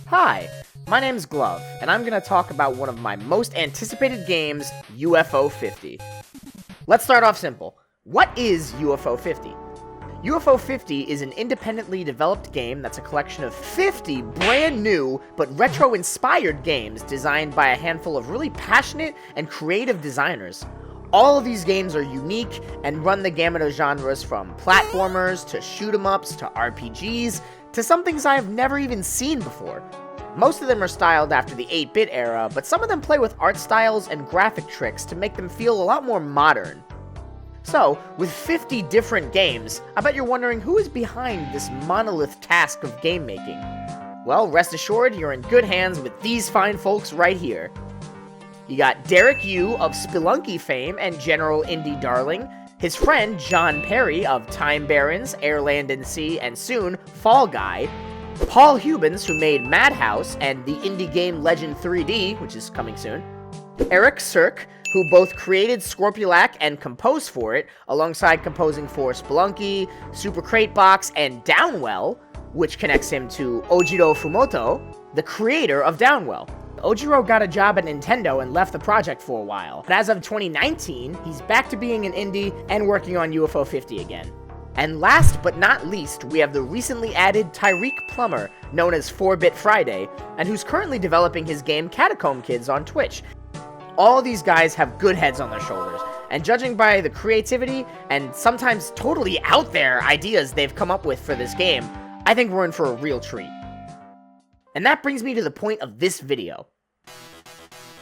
Hi, my name's Glove, and I'm going to talk about one of my most anticipated games, UFO 50. Let's start off simple. What is UFO 50? UFO 50 is an independently developed game that's a collection of 50 brand new but retro-inspired games designed by a handful of really passionate and creative designers. All of these games are unique and run the gamut of genres from platformers to shoot-'em-ups to RPGs to some things I have never even seen before. Most of them are styled after the 8-bit era, but some of them play with art styles and graphic tricks to make them feel a lot more modern. So, with 50 different games, I bet you're wondering who is behind this monolith task of game making. Well, rest assured, you're in good hands with these fine folks right here. You got Derek Yu of Spelunky fame and general indie darling, his friend John Perry of Time Barons, Air, Land, and Sea, and soon Fall Guy, Paul Hubens, who made Madhouse and the indie game Legend 3D, which is coming soon, Eric Cirque, who both created Scorpulac and composed for it, alongside composing for Spelunky, Super Crate Box, and Downwell, which connects him to Ojiro Fumoto, the creator of Downwell. Ojiro got a job at Nintendo and left the project for a while, but as of 2019, he's back to being an indie and working on UFO 50 again. And last but not least, we have the recently added Tyreek Plummer, known as 4-Bit Friday, and who's currently developing his game Catacomb Kids on Twitch. All these guys have good heads on their shoulders, and judging by the creativity and sometimes totally out there ideas they've come up with for this game, I think we're in for a real treat. And that brings me to the point of this video.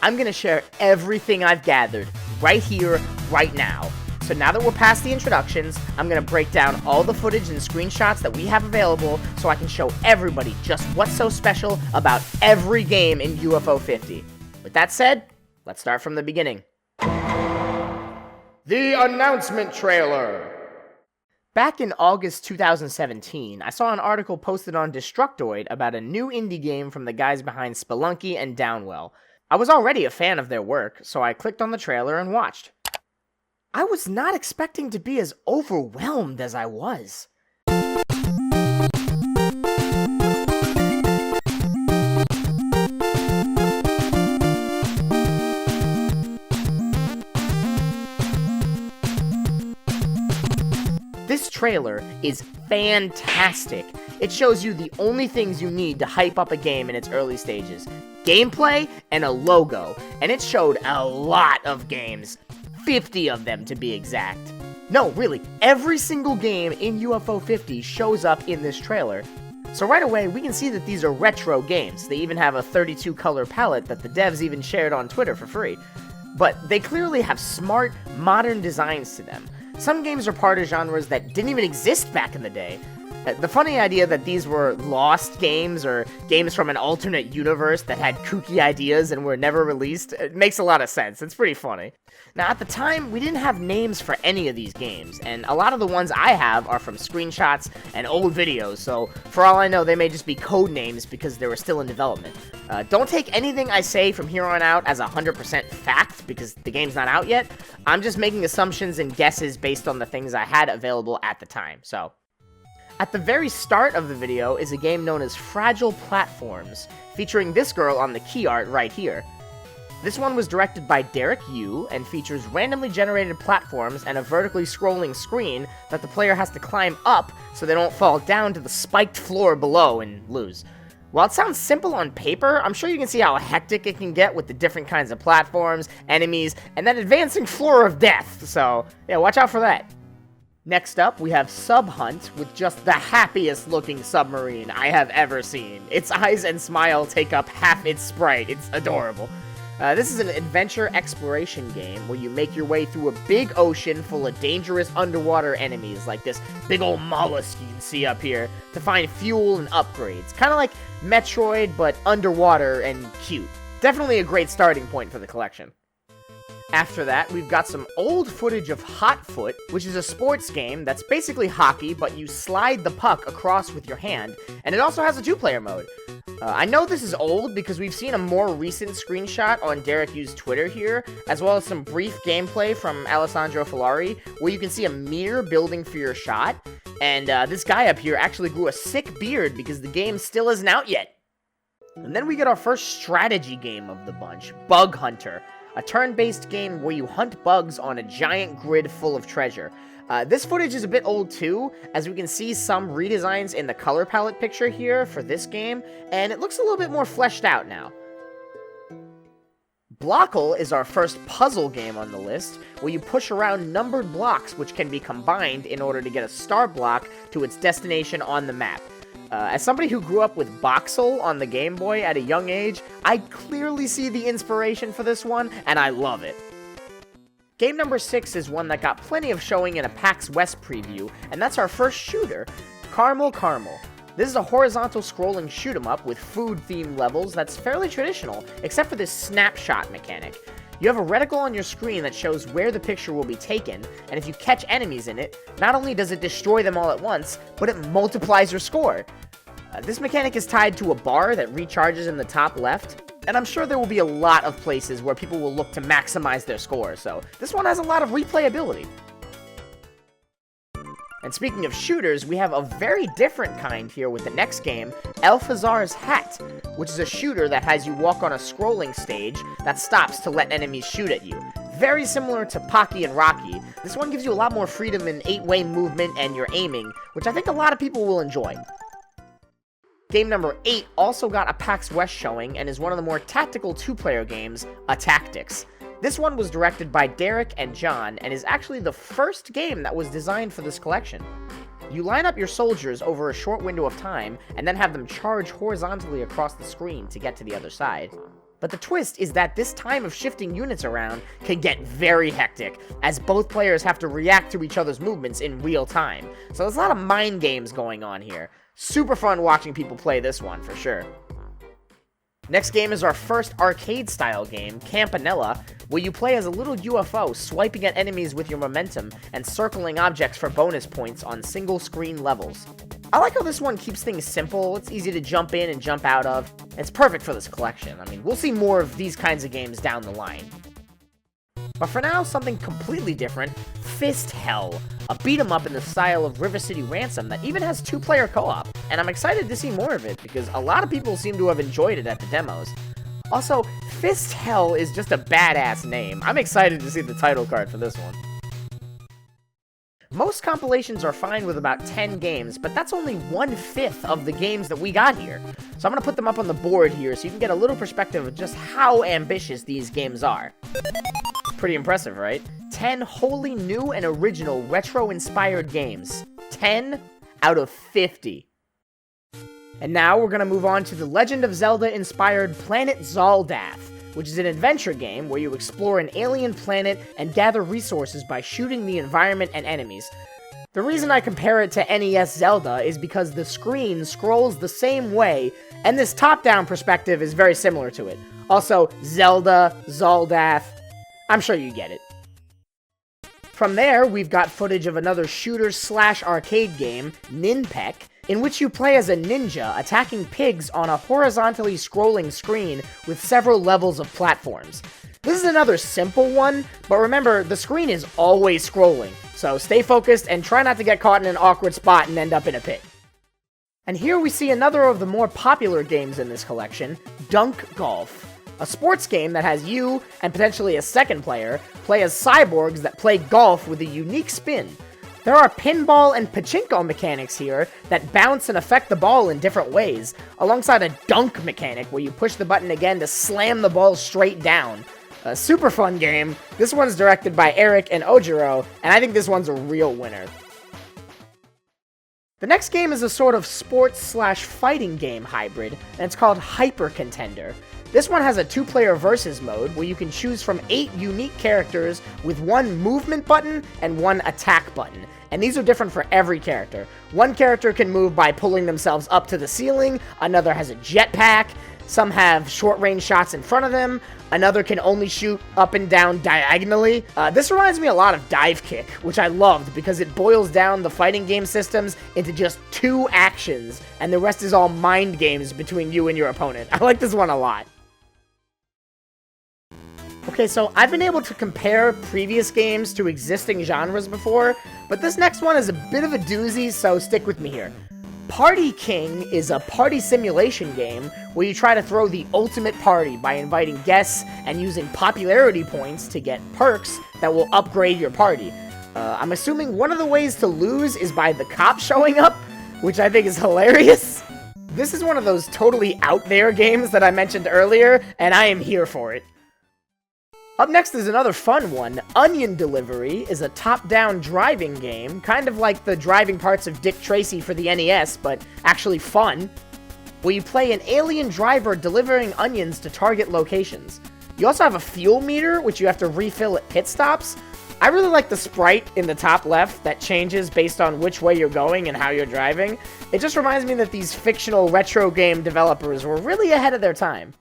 I'm going to share everything I've gathered right here, right now. So now that we're past the introductions, I'm going to break down all the footage and screenshots that we have available so I can show everybody just what's so special about every game in UFO 50. With that said, let's start from the beginning. The announcement trailer! Back in August 2017, I saw an article posted on Destructoid about a new indie game from the guys behind Spelunky and Downwell. I was already a fan of their work, so I clicked on the trailer and watched. I was not expecting to be as overwhelmed as I was. This trailer is fantastic. It shows you the only things you need to hype up a game in its early stages. Gameplay and a logo. And it showed a lot of games. 50 of them to be exact. No, really, every single game in UFO 50 shows up in this trailer. So right away, we can see that these are retro games. They even have a 32 color palette that the devs even shared on Twitter for free. But they clearly have smart, modern designs to them. Some games are part of genres that didn't even exist back in the day. The funny idea that these were lost games or games from an alternate universe that had kooky ideas and were never released, it makes a lot of sense. It's pretty funny. Now, at the time, we didn't have names for any of these games, and a lot of the ones I have are from screenshots and old videos, so for all I know, they may just be code names because they were still in development. Don't take anything I say from here on out as 100% fact, because the game's not out yet. I'm just making assumptions and guesses based on the things I had available at the time, so. At the very start of the video is a game known as Fragile Platforms, featuring this girl on the key art right here. This one was directed by Derek Yu and features randomly generated platforms and a vertically scrolling screen that the player has to climb up so they don't fall down to the spiked floor below and lose. While it sounds simple on paper, I'm sure you can see how hectic it can get with the different kinds of platforms, enemies, and that advancing floor of death, so yeah, watch out for that. Next up, we have Sub Hunt with just the happiest looking submarine I have ever seen. Its eyes and smile take up half its sprite. It's adorable. This is an adventure exploration game where you make your way through a big ocean full of dangerous underwater enemies like this big old mollusk you can see up here to find fuel and upgrades. Kind of like Metroid, but underwater and cute. Definitely a great starting point for the collection. After that, we've got some old footage of Hot Foot, which is a sports game that's basically hockey, but you slide the puck across with your hand, and it also has a 2-player mode. I know this is old because we've seen a more recent screenshot on Derek Yu's Twitter here, as well as some brief gameplay from Alessandro Filari, where you can see a meter building for your shot, and this guy up here actually grew a sick beard because the game still isn't out yet. And then we get our first strategy game of the bunch, Bug Hunter, a turn-based game where you hunt bugs on a giant grid full of treasure. This footage is a bit old too, as we can see some redesigns in the color palette picture here for this game, and it looks a little bit more fleshed out now. Blockle is our first puzzle game on the list, where you push around numbered blocks which can be combined in order to get a star block to its destination on the map. As somebody who grew up with Boxel on the Game Boy at a young age, I clearly see the inspiration for this one, and I love it. Game number 6 is one that got plenty of showing in a PAX West preview, and that's our first shooter, Caramel. This is a horizontal scrolling shoot-'em-up with food-themed levels that's fairly traditional, except for this snapshot mechanic. You have a reticle on your screen that shows where the picture will be taken, and if you catch enemies in it, not only does it destroy them all at once, but it multiplies your score. This mechanic is tied to a bar that recharges in the top left, and I'm sure there will be a lot of places where people will look to maximize their score, so this one has a lot of replayability. And speaking of shooters, we have a very different kind here with the next game, Alphazar's Hat, which is a shooter that has you walk on a scrolling stage that stops to let enemies shoot at you. Very similar to Pocky and Rocky, this one gives you a lot more freedom in 8-way movement and your aiming, which I think a lot of people will enjoy. Game number 8 also got a PAX West showing and is one of the more tactical 2-player games, A Tactics. This one was directed by Derek and John, and is actually the first game that was designed for this collection. You line up your soldiers over a short window of time, and then have them charge horizontally across the screen to get to the other side. But the twist is that this time of shifting units around can get very hectic, as both players have to react to each other's movements in real time. So there's a lot of mind games going on here. Super fun watching people play this one, for sure. Next game is our first arcade-style game, Campanella, where you play as a little UFO, swiping at enemies with your momentum, and circling objects for bonus points on single-screen levels. I like how this one keeps things simple, it's easy to jump in and jump out of. It's perfect for this collection. I mean, we'll see more of these kinds of games down the line. But for now, something completely different, Fist Hell, a beat-em-up in the style of River City Ransom that even has 2-player co-op, and I'm excited to see more of it because a lot of people seem to have enjoyed it at the demos. Also, Fist Hell is just a badass name. I'm excited to see the title card for this one. Most compilations are fine with about 10 games, but that's only 1/5 of the games that we got here. So I'm going to put them up on the board here so you can get a little perspective of just how ambitious these games are. Pretty impressive, right? 10 wholly new and original retro-inspired games. 10 out of 50. And now we're going to move on to the Legend of Zelda-inspired Planet Zaldath, which is an adventure game where you explore an alien planet and gather resources by shooting the environment and enemies. The reason I compare it to NES Zelda is because the screen scrolls the same way, and this top-down perspective is very similar to it. Also, Zelda, Zaldath, I'm sure you get it. From there, we've got footage of another shooter-slash-arcade game, Ninpek, in which you play as a ninja attacking pigs on a horizontally scrolling screen with several levels of platforms. This is another simple one, but remember, the screen is always scrolling, so stay focused and try not to get caught in an awkward spot and end up in a pit. And here we see another of the more popular games in this collection, Dunk Golf. A sports game that has you, and potentially a second player, play as cyborgs that play golf with a unique spin. There are pinball and pachinko mechanics here that bounce and affect the ball in different ways, alongside a dunk mechanic where you push the button again to slam the ball straight down. A super fun game. This one's directed by Eric and Ojiro, and I think this one's a real winner. The next game is a sort of sports/fighting game hybrid, and it's called Hyper Contender. This one has a 2-player versus mode where you can choose from 8 unique characters with 1 movement button and 1 attack button. And these are different for every character. One character can move by pulling themselves up to the ceiling, another has a jetpack, some have short-range shots in front of them, another can only shoot up and down diagonally. This reminds me a lot of Dive Kick, which I loved because it boils down the fighting game systems into just 2 actions, and the rest is all mind games between you and your opponent. I like this one a lot. Okay, so I've been able to compare previous games to existing genres before, but this next one is a bit of a doozy, so stick with me here. Party King is a party simulation game where you try to throw the ultimate party by inviting guests and using popularity points to get perks that will upgrade your party. I'm assuming one of the ways to lose is by the cops showing up, which I think is hilarious. This is one of those totally out there games that I mentioned earlier, and I am here for it. Up next is another fun one. Onion Delivery is a top-down driving game, kind of like the driving parts of Dick Tracy for the NES, but actually fun, where you play an alien driver delivering onions to target locations. You also have a fuel meter, which you have to refill at pit stops. I really like the sprite in the top left that changes based on which way you're going and how you're driving. It just reminds me that these fictional retro game developers were really ahead of their time.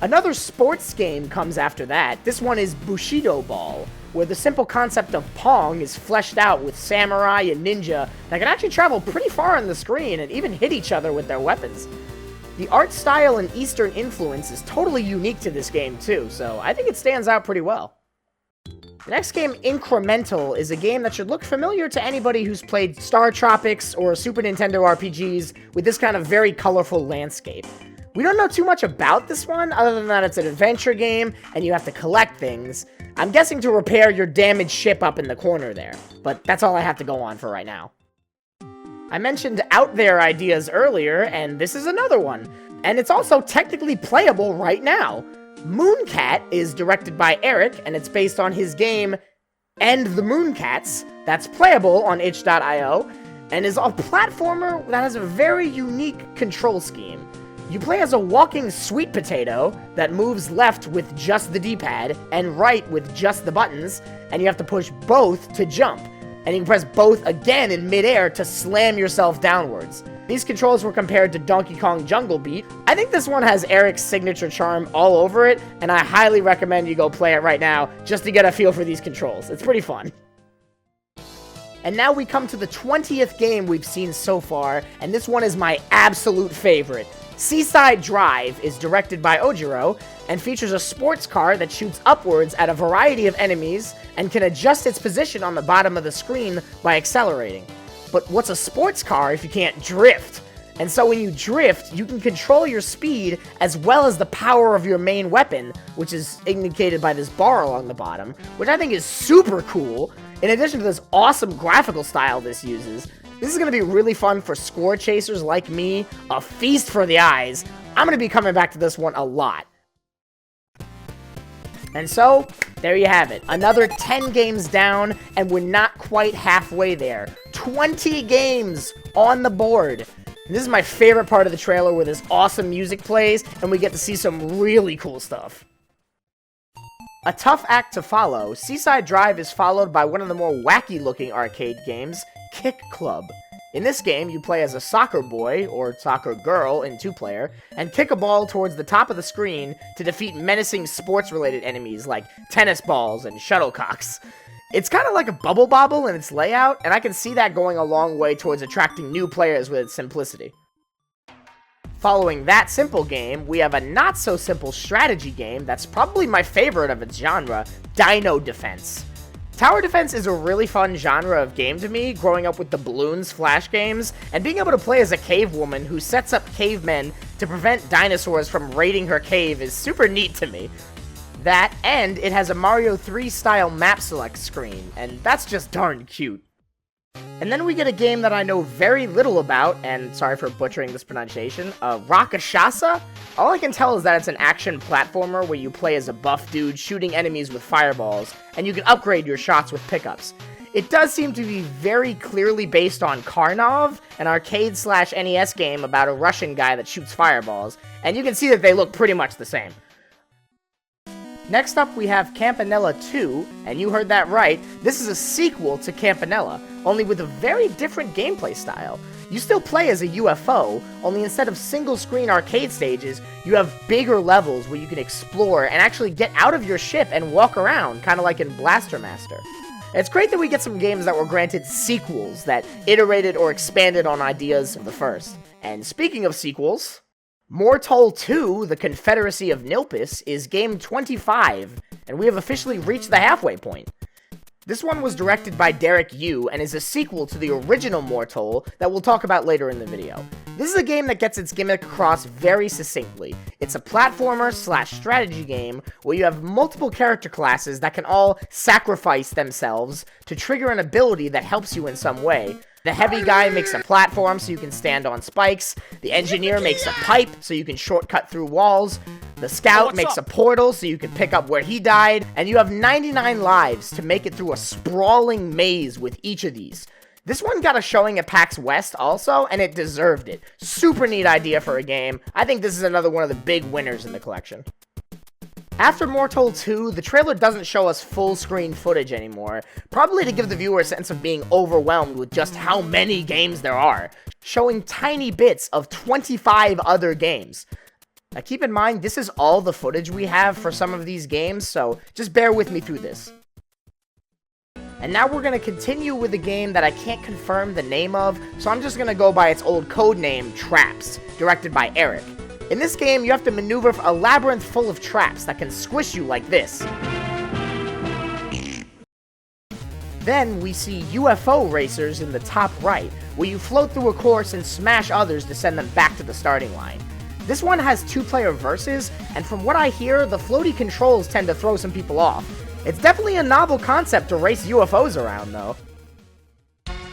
Another sports game comes after that. This one is Bushido Ball, where the simple concept of Pong is fleshed out with samurai and ninja that can actually travel pretty far on the screen and even hit each other with their weapons. The art style and Eastern influence is totally unique to this game too, so I think it stands out pretty well. The next game, Incremental, is a game that should look familiar to anybody who's played Star Tropics or Super Nintendo RPGs with this kind of very colorful landscape. We don't know too much about this one, other than that it's an adventure game, and you have to collect things. I'm guessing to repair your damaged ship up in the corner there, but that's all I have to go on for right now. I mentioned out there ideas earlier, and this is another one. And it's also technically playable right now. Mooncat is directed by Eric, and it's based on his game, And the Mooncats, that's playable on itch.io, and is a platformer that has a very unique control scheme. You play as a walking sweet potato that moves left with just the D-pad and right with just the buttons, and you have to push both to jump. And you can press both again in midair to slam yourself downwards. These controls were compared to Donkey Kong Jungle Beat. I think this one has Eric's signature charm all over it, and I highly recommend you go play it right now just to get a feel for these controls. It's pretty fun. And now we come to the 20th game we've seen so far, and this one is my absolute favorite. Seaside Drive is directed by Ojiro and features a sports car that shoots upwards at a variety of enemies and can adjust its position on the bottom of the screen by accelerating. But what's a sports car if you can't drift? And so when you drift, you can control your speed as well as the power of your main weapon, which is indicated by this bar along the bottom, which I think is super cool. In addition to this awesome graphical style this uses, this is going to be really fun for score chasers like me, a feast for the eyes. I'm going to be coming back to this one a lot. And so, there you have it. Another 10 games down, and we're not quite halfway there. 20 games on the board. And this is my favorite part of the trailer where this awesome music plays, and we get to see some really cool stuff. A tough act to follow, Seaside Drive is followed by one of the more wacky-looking arcade games, Kick Club. In this game, you play as a soccer boy, or soccer girl in 2-player, and kick a ball towards the top of the screen to defeat menacing sports-related enemies like tennis balls and shuttlecocks. It's kind of like a Bubble Bobble in its layout, and I can see that going a long way towards attracting new players with its simplicity. Following that simple game, we have a not-so-simple strategy game that's probably my favorite of its genre, Dino Defense. Tower defense is a really fun genre of game to me, growing up with the Balloons Flash games, and being able to play as a cave woman who sets up cavemen to prevent dinosaurs from raiding her cave is super neat to me. That, and it has a Mario 3 style map select screen, and that's just darn cute. And then we get a game that I know very little about, and sorry for butchering this pronunciation, Rakshasa? All I can tell is that it's an action platformer where you play as a buff dude shooting enemies with fireballs, and you can upgrade your shots with pickups. It does seem to be very clearly based on Karnov, an arcade/NES game about a Russian guy that shoots fireballs, and you can see that they look pretty much the same. Next up, we have Campanella 2, and you heard that right, this is a sequel to Campanella, only with a very different gameplay style. You still play as a UFO, only instead of single-screen arcade stages, you have bigger levels where you can explore and actually get out of your ship and walk around, kind of like in Blaster Master. It's great that we get some games that were granted sequels that iterated or expanded on ideas of the first. And speaking of sequels, Mortol 2, The Confederacy of Nilpis, is game 25, and we have officially reached the halfway point. This one was directed by Derek Yu and is a sequel to the original Mortol that we'll talk about later in the video. This is a game that gets its gimmick across very succinctly. It's a platformer/strategy game where you have multiple character classes that can all sacrifice themselves to trigger an ability that helps you in some way. The heavy guy makes a platform so you can stand on spikes, the engineer makes a pipe so you can shortcut through walls, the scout makes a portal so you can pick up where he died, and you have 99 lives to make it through a sprawling maze with each of these. This one got a showing at PAX West also, and it deserved it. Super neat idea for a game. I think this is another one of the big winners in the collection. After Mortol 2, the trailer doesn't show us full-screen footage anymore, probably to give the viewer a sense of being overwhelmed with just how many games there are, showing tiny bits of 25 other games. Now keep in mind, this is all the footage we have for some of these games, so just bear with me through this. And now we're going to continue with a game that I can't confirm the name of, so I'm just going to go by its old code name, Traps, directed by Eric. In this game, you have to maneuver a labyrinth full of traps that can squish you like this. Then we see UFO racers in the top right, where you float through a course and smash others to send them back to the starting line. This one has 2-player versus, and from what I hear, the floaty controls tend to throw some people off. It's definitely a novel concept to race UFOs around, though.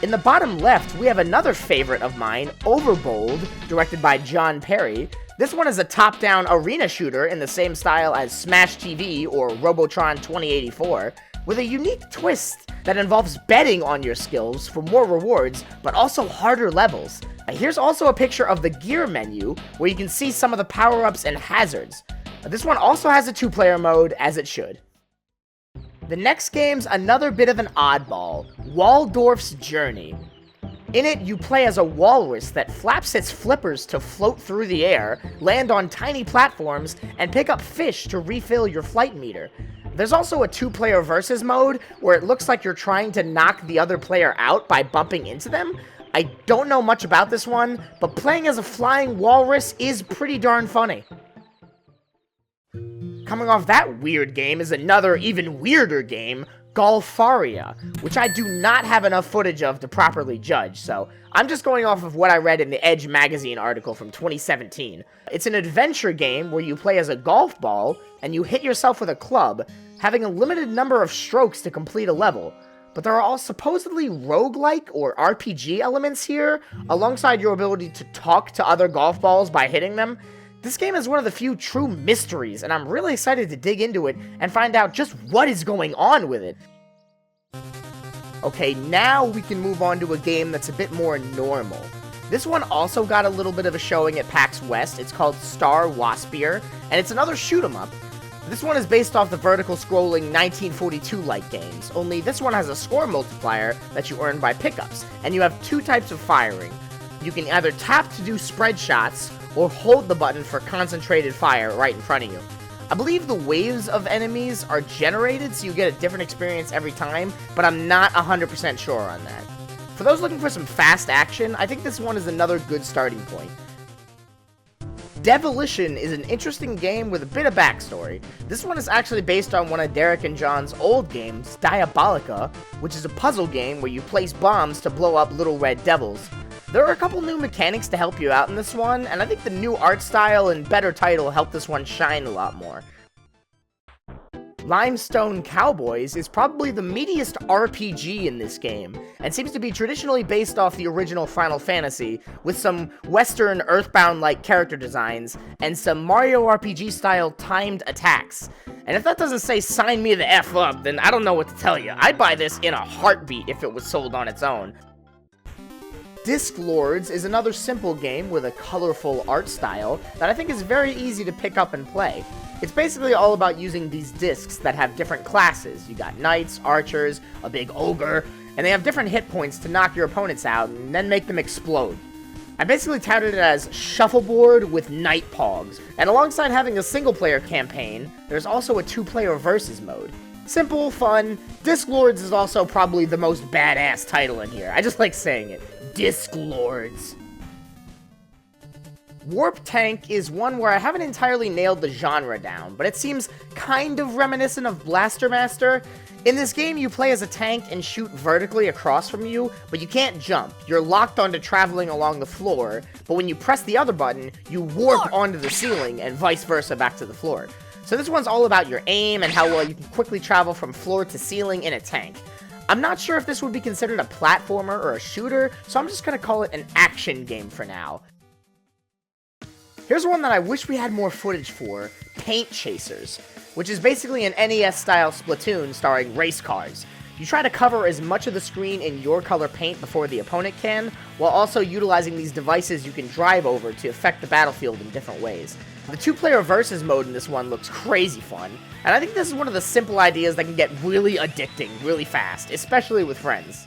In the bottom left, we have another favorite of mine, Overbold, directed by John Perry. This one is a top-down arena shooter in the same style as Smash TV or Robotron 2084, with a unique twist that involves betting on your skills for more rewards, but also harder levels. Here's also a picture of the gear menu, where you can see some of the power-ups and hazards. This one also has a 2-player mode, as it should. The next game's another bit of an oddball, Waldorf's Journey. In it, you play as a walrus that flaps its flippers to float through the air, land on tiny platforms, and pick up fish to refill your flight meter. There's also a 2-player versus mode, where it looks like you're trying to knock the other player out by bumping into them. I don't know much about this one, but playing as a flying walrus is pretty darn funny. Coming off that weird game is another, even weirder game, Golfaria, which I do not have enough footage of to properly judge, so I'm just going off of what I read in the Edge magazine article from 2017. It's an adventure game where you play as a golf ball, and you hit yourself with a club, having a limited number of strokes to complete a level. But there are all supposedly roguelike or RPG elements here, alongside your ability to talk to other golf balls by hitting them. This game is one of the few true mysteries, and I'm really excited to dig into it and find out just what is going on with it. Okay, now we can move on to a game that's a bit more normal. This one also got a little bit of a showing at PAX West. It's called Star Waspier, and it's another shoot-'em-up. This one is based off the vertical scrolling 1942-like games, only this one has a score multiplier that you earn by pickups, and you have 2 types of firing. You can either tap to do spread shots, or hold the button for concentrated fire right in front of you. I believe the waves of enemies are generated, so you get a different experience every time, but I'm not 100% sure on that. For those looking for some fast action, I think this one is another good starting point. Devolition is an interesting game with a bit of backstory. This one is actually based on one of Derek and John's old games, Diabolica, which is a puzzle game where you place bombs to blow up little red devils. There are a couple new mechanics to help you out in this one, and I think the new art style and better title help this one shine a lot more. Limestone Cowboys is probably the meatiest RPG in this game, and seems to be traditionally based off the original Final Fantasy, with some Western Earthbound-like character designs, and some Mario RPG-style timed attacks. And if that doesn't say sign me the F up, then I don't know what to tell you. I'd buy this in a heartbeat if it was sold on its own. Disc Lords is another simple game with a colorful art style that I think is very easy to pick up and play. It's basically all about using these discs that have different classes. You got knights, archers, a big ogre, and they have different hit points to knock your opponents out and then make them explode. I basically touted it as shuffleboard with night pogs, and alongside having a single-player campaign, there's also a 2-player versus mode. Simple, fun. Disc Lords is also probably the most badass title in here. I just like saying it. Disc Lords. Warp Tank is one where I haven't entirely nailed the genre down, but it seems kind of reminiscent of Blaster Master. In this game, you play as a tank and shoot vertically across from you, but you can't jump. You're locked onto traveling along the floor, but when you press the other button, you warp onto the ceiling and vice versa back to the floor. So this one's all about your aim and how well you can quickly travel from floor to ceiling in a tank. I'm not sure if this would be considered a platformer or a shooter, so I'm just going to call it an action game for now. Here's one that I wish we had more footage for, Paint Chasers, which is basically an NES-style Splatoon starring race cars. You try to cover as much of the screen in your color paint before the opponent can, while also utilizing these devices you can drive over to affect the battlefield in different ways. The two-player versus mode in this one looks crazy fun, and I think this is one of the simple ideas that can get really addicting really fast, especially with friends.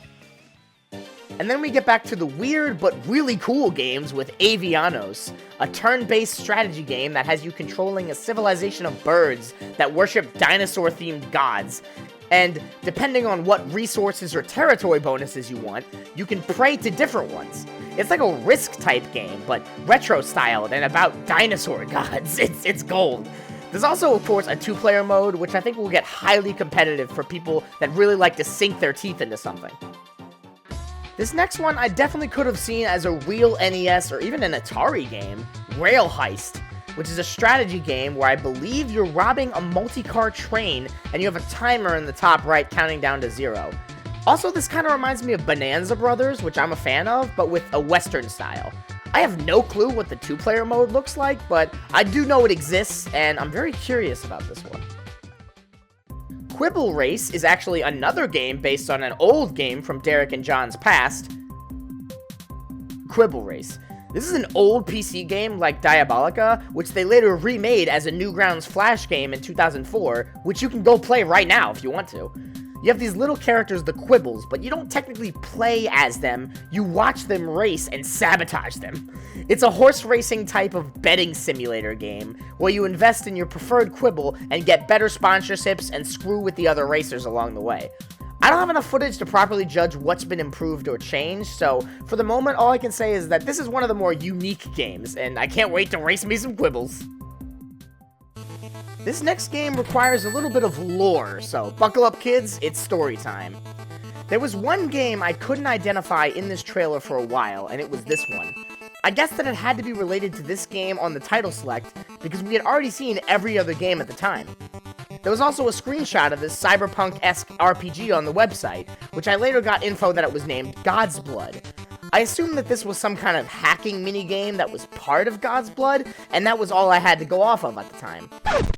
And then we get back to the weird but really cool games with Avianos, a turn-based strategy game that has you controlling a civilization of birds that worship dinosaur-themed gods. And depending on what resources or territory bonuses you want, you can pray to different ones. It's like a Risk-type game, but retro-styled and about dinosaur gods. It's gold. There's also, of course, a two-player mode, which I think will get highly competitive for people that really like to sink their teeth into something. This next one I definitely could have seen as a real NES or even an Atari game, Rail Heist, which is a strategy game where I believe you're robbing a multi-car train and you have a timer in the top right counting down to 0. Also, this kind of reminds me of Bonanza Brothers, which I'm a fan of, but with a Western style. I have no clue what the two-player mode looks like, but I do know it exists, and I'm very curious about this one. Quibble Race is actually another game based on an old game from Derek and John's past, Quibble Race. This is an old PC game like Diabolica, which they later remade as a Newgrounds Flash game in 2004, which you can go play right now if you want to. You have these little characters, the Quibbles, but you don't technically play as them, you watch them race and sabotage them. It's a horse racing type of betting simulator game, where you invest in your preferred Quibble and get better sponsorships and screw with the other racers along the way. I don't have enough footage to properly judge what's been improved or changed, so for the moment all I can say is that this is one of the more unique games, and I can't wait to race me some Quibbles. This next game requires a little bit of lore, so buckle up kids, it's story time. There was one game I couldn't identify in this trailer for a while, and it was this one. I guessed that it had to be related to this game on the title select, because we had already seen every other game at the time. There was also a screenshot of this cyberpunk-esque RPG on the website, which I later got info that it was named God's Blood. I assumed that this was some kind of hacking minigame that was part of God's Blood, and that was all I had to go off of at the time.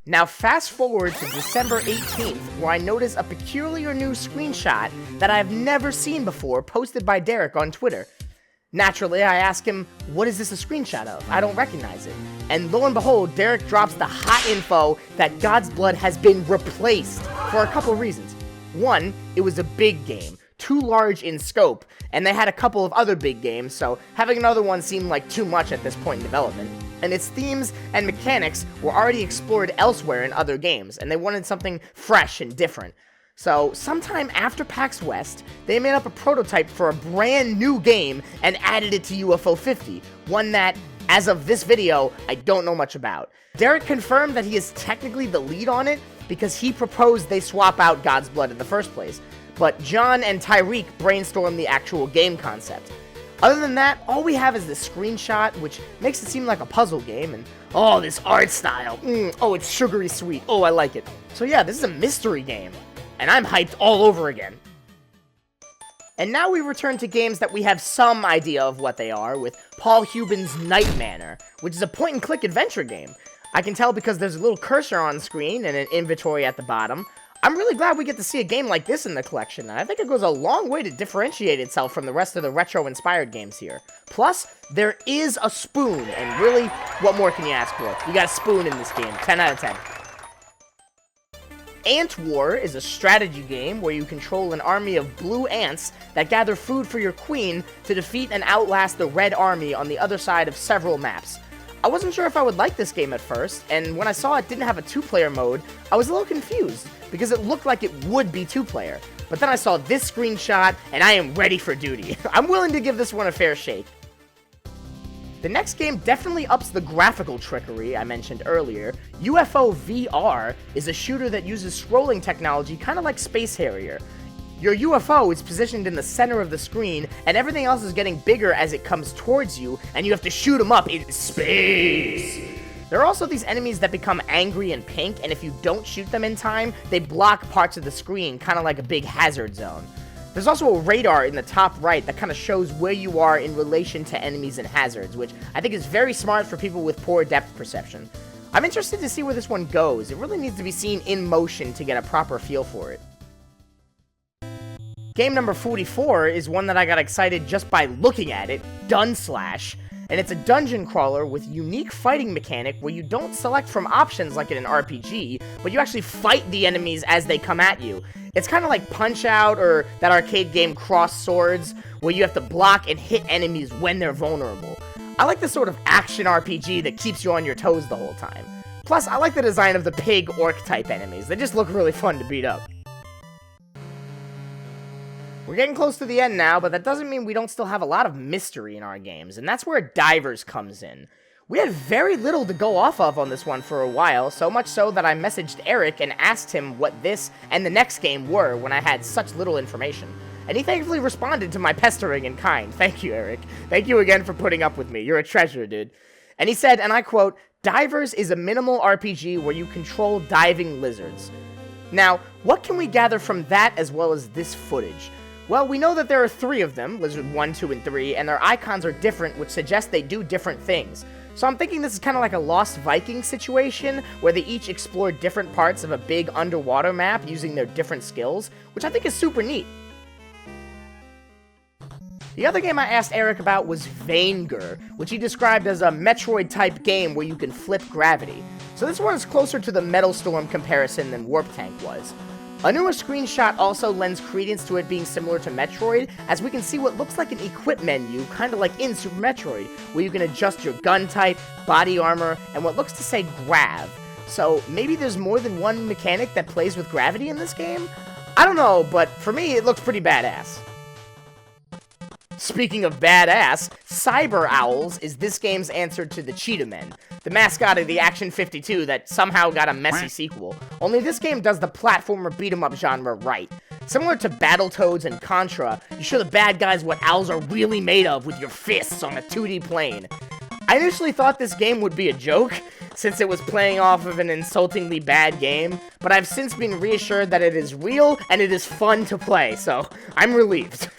Now fast forward to December 18th, where I notice a peculiar new screenshot that I've never seen before posted by Derek on Twitter. Naturally, I ask him, what is this a screenshot of? I don't recognize it. And lo and behold, Derek drops the hot info that God's Blood has been replaced for a couple of reasons. One, it was a big game, too large in scope, and they had a couple of other big games, so having another one seemed like too much at this point in development. And its themes and mechanics were already explored elsewhere in other games, and they wanted something fresh and different. So, sometime after PAX West, they made up a prototype for a brand new game and added it to UFO 50, one that, as of this video, I don't know much about. Derek confirmed that he is technically the lead on it because he proposed they swap out God's Blood in the first place, but John and Tyreek brainstormed the actual game concept. Other than that, all we have is this screenshot, which makes it seem like a puzzle game, and oh, this art style, oh, it's sugary sweet, oh, I like it. So yeah, this is a mystery game, and I'm hyped all over again. And now we return to games that we have some idea of what they are, with Paul Hubin's Night Manor, which is a point-and-click adventure game. I can tell because there's a little cursor on screen and an inventory at the bottom. I'm really glad we get to see a game like this in the collection, and I think it goes a long way to differentiate itself from the rest of the retro-inspired games here. Plus, there is a spoon, and really, what more can you ask for? You got a spoon in this game, 10 out of 10. Ant War is a strategy game where you control an army of blue ants that gather food for your queen to defeat and outlast the red army on the other side of several maps. I wasn't sure if I would like this game at first, and when I saw it didn't have a two-player mode, I was a little confused, because it looked like it would be two-player. But then I saw this screenshot, and I am ready for duty. I'm willing to give this one a fair shake. The next game definitely ups the graphical trickery I mentioned earlier. UFO VR is a shooter that uses scrolling technology, kind of like Space Harrier. Your UFO is positioned in the center of the screen, and everything else is getting bigger as it comes towards you, and you have to shoot them up in space. There are also these enemies that become angry and pink, and if you don't shoot them in time, they block parts of the screen, kind of like a big hazard zone. There's also a radar in the top right that kind of shows where you are in relation to enemies and hazards, which I think is very smart for people with poor depth perception. I'm interested to see where this one goes. It really needs to be seen in motion to get a proper feel for it. Game number 44 is one that I got excited just by looking at it, Dunslash, and it's a dungeon crawler with unique fighting mechanic where you don't select from options like in an RPG, but you actually fight the enemies as they come at you. It's kind of like Punch-Out or that arcade game Cross Swords, where you have to block and hit enemies when they're vulnerable. I like the sort of action RPG that keeps you on your toes the whole time. Plus, I like the design of the pig orc type enemies. They just look really fun to beat up. We're getting close to the end now, but that doesn't mean we don't still have a lot of mystery in our games, and that's where Divers comes in. We had very little to go off of on this one for a while, so much so that I messaged Eric and asked him what this and the next game were when I had such little information. And he thankfully responded to my pestering in kind. Thank you, Eric. Thank you again for putting up with me. You're a treasure, dude. And he said, and I quote, "Divers is a minimal RPG where you control diving lizards." Now, what can we gather from that as well as this footage? Well, we know that there are 3 of them, Lizard 1, 2, and 3, and their icons are different, which suggests they do different things. So I'm thinking this is kind of like a Lost Vikings situation, where they each explore different parts of a big underwater map using their different skills, which I think is super neat. The other game I asked Eric about was Vanger, which he described as a Metroid-type game where you can flip gravity. So this one is closer to the Metal Storm comparison than Warp Tank was. A newer screenshot also lends credence to it being similar to Metroid, as we can see what looks like an equip menu, kind of like in Super Metroid, where you can adjust your gun type, body armor, and what looks to say grav. So maybe there's more than one mechanic that plays with gravity in this game? I don't know, but for me it looks pretty badass. Speaking of badass, Cyber Owls is this game's answer to the Cheetah Men, the mascot of the Action 52 that somehow got a messy sequel. Only this game does the platformer beat-em-up genre right. Similar to Battletoads and Contra, you show the bad guys what owls are really made of with your fists on a 2D plane. I initially thought this game would be a joke, since it was playing off of an insultingly bad game, but I've since been reassured that it is real and it is fun to play, so I'm relieved.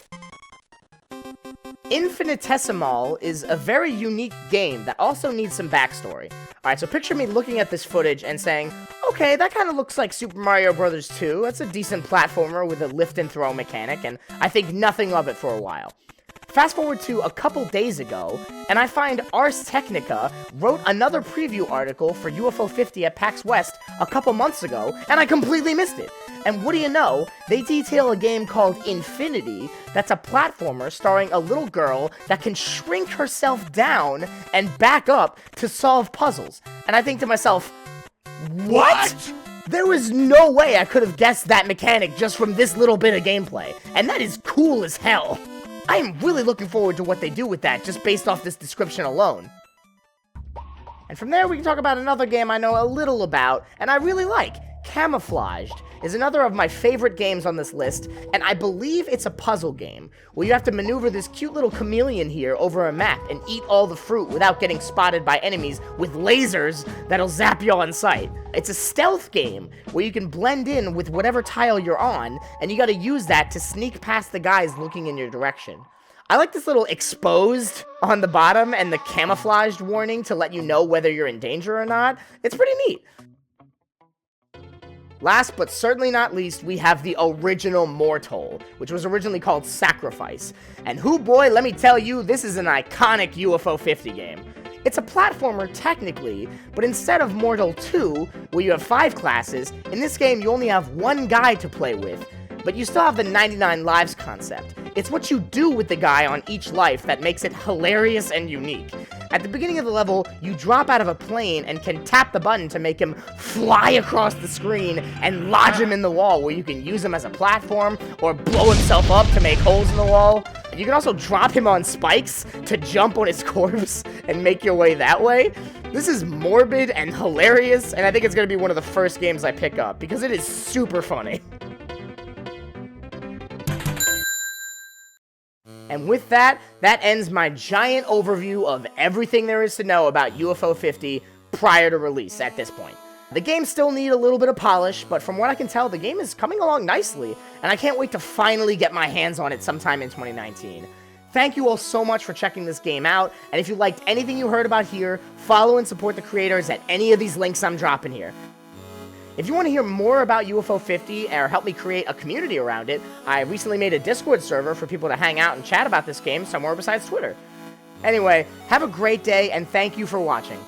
Infinitesimal is a very unique game that also needs some backstory. Alright, so picture me looking at this footage and saying, okay, that kind of looks like Super Mario Bros. 2, that's a decent platformer with a lift and throw mechanic, and I think nothing of it for a while. Fast forward to a couple days ago, and I find Ars Technica wrote another preview article for UFO 50 at PAX West a couple months ago, and I completely missed it. And what do you know, they detail a game called Infinity that's a platformer starring a little girl that can shrink herself down and back up to solve puzzles. And I think to myself, what? There was no way I could have guessed that mechanic just from this little bit of gameplay, and that is cool as hell. I am really looking forward to what they do with that, just based off this description alone. And from there, we can talk about another game I know a little about, and I really like. Camouflaged is another of my favorite games on this list, and I believe it's a puzzle game, where you have to maneuver this cute little chameleon here over a map and eat all the fruit without getting spotted by enemies with lasers that'll zap you on sight. It's a stealth game, where you can blend in with whatever tile you're on, and you gotta use that to sneak past the guys looking in your direction. I like this little exposed on the bottom and the camouflaged warning to let you know whether you're in danger or not. It's pretty neat. Last but certainly not least, we have the original Mortol, which was originally called Sacrifice. And hoo boy, let me tell you, this is an iconic UFO 50 game. It's a platformer technically, but instead of Mortal 2, where you have 5 classes, in this game you only have 1 guy to play with, but you still have the 99 lives concept. It's what you do with the guy on each life that makes it hilarious and unique. At the beginning of the level, you drop out of a plane and can tap the button to make him fly across the screen and lodge him in the wall, where you can use him as a platform or blow himself up to make holes in the wall. You can also drop him on spikes to jump on his corpse and make your way that way. This is morbid and hilarious, and I think it's going to be one of the first games I pick up, because it is super funny. And with that, that ends my giant overview of everything there is to know about UFO 50 prior to release at this point. The games still need a little bit of polish, but from what I can tell, the game is coming along nicely, and I can't wait to finally get my hands on it sometime in 2019. Thank you all so much for checking this game out, and if you liked anything you heard about here, follow and support the creators at any of these links I'm dropping here. If you want to hear more about UFO 50 or help me create a community around it, I recently made a Discord server for people to hang out and chat about this game somewhere besides Twitter. Anyway, have a great day, and thank you for watching.